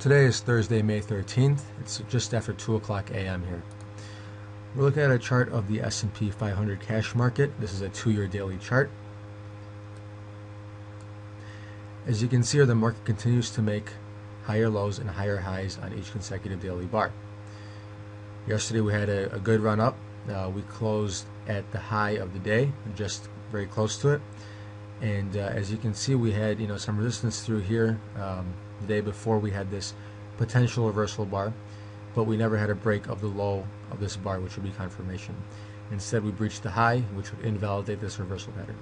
Today is Thursday, May 13th. It's just after 2 o'clock a.m. here. We're looking at a chart of the S&P 500 cash market. This is a 2-year daily chart. As you can see here, the market continues to make higher lows and higher highs on each consecutive daily bar. Yesterday we had a good run up. We closed at the high of the day, just very close to it. And as you can see, we had some resistance through here. The day before we had this potential reversal bar, but we never had a break of the low of this bar, which would be confirmation. Instead, we breached the high, which would invalidate this reversal pattern.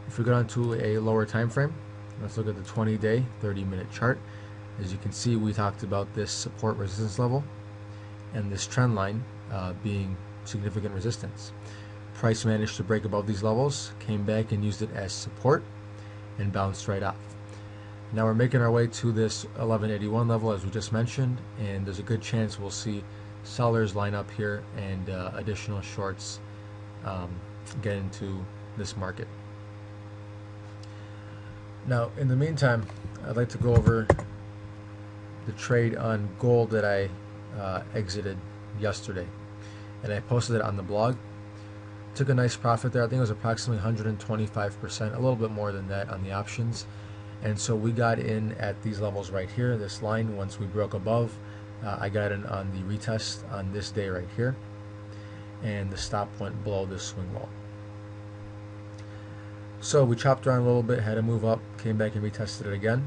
If we go down to a lower time frame, let's look at the 20-day, 30-minute chart. As you can see, we talked about this support resistance level and this trend line being significant resistance. Price managed to break above these levels, came back and used it as support, and bounced right off. Now we're making our way to this 1181 level, as we just mentioned, and there's a good chance we'll see sellers line up here and additional shorts get into this market. Now, in the meantime, I'd like to go over the trade on gold that I exited yesterday, and I posted it on the blog. Took a nice profit there. I think it was approximately 125%, a little bit more than that on the options. And so we got in at these levels right here, this line. Once we broke above, I got in on the retest on this day right here, and the stop went below this swing low. So we chopped around a little bit, had to move up, came back and retested it again,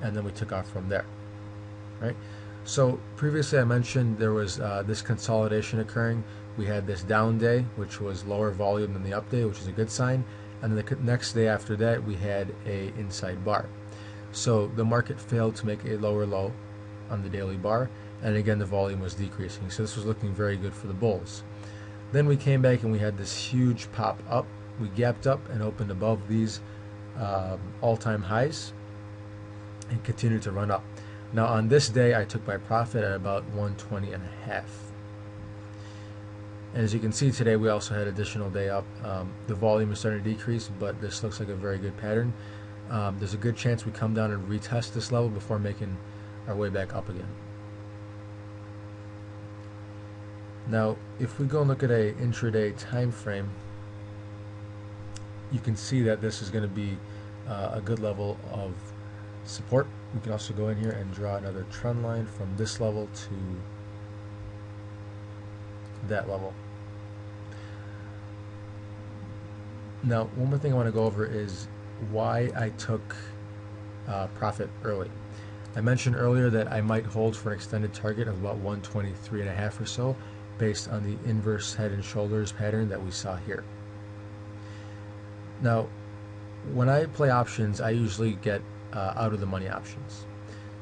and then we took off from there. Right? So previously I mentioned there was this consolidation occurring. We had this down day, which was lower volume than the up day, which is a good sign. And then the next day after that, we had a inside bar. So the market failed to make a lower low on the daily bar, and again the volume was decreasing. So this was looking very good for the bulls. Then we came back and we had this huge pop up. We gapped up and opened above these all-time highs and continued to run up. Now on this day, I took my profit at about 120.5. And as you can see today, we also had additional day up. The volume is starting to decrease, but this looks like a very good pattern. There's a good chance we come down and retest this level before making our way back up again. Now, if we go and look at a intraday time frame, you can see that this is going to be a good level of support. We can also go in here and draw another trend line from this level to that level. Now, one more thing I want to go over is why I took profit early. I mentioned earlier that I might hold for an extended target of about 123.5 or so, based on the inverse head and shoulders pattern that we saw here. Now, when I play options, I usually get out of the money options,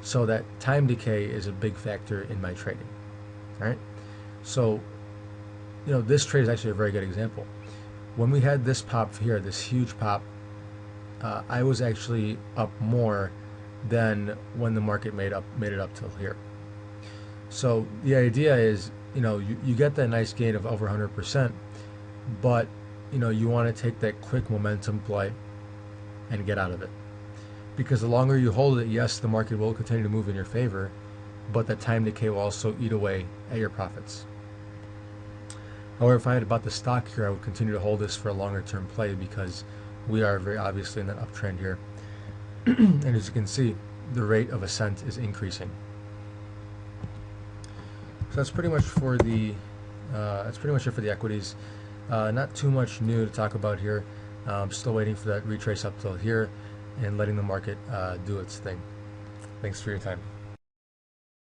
so that time decay is a big factor in my trading. All right, so this trade is actually a very good example. When we had this pop here, this huge pop, I was actually up more than when the market made it up till here. So the idea is, you get that nice gain of over 100%, but you want to take that quick momentum play and get out of it, because the longer you hold it, yes, the market will continue to move in your favor, but that time decay will also eat away at your profits. However, if I had bought the stock here, I would continue to hold this for a longer term play, because we are very obviously in that uptrend here. And as you can see, the rate of ascent is increasing. So that's pretty much for the it for the equities. Not too much new to talk about here. I'm still waiting for that retrace up till here and letting the market do its thing. Thanks for your time.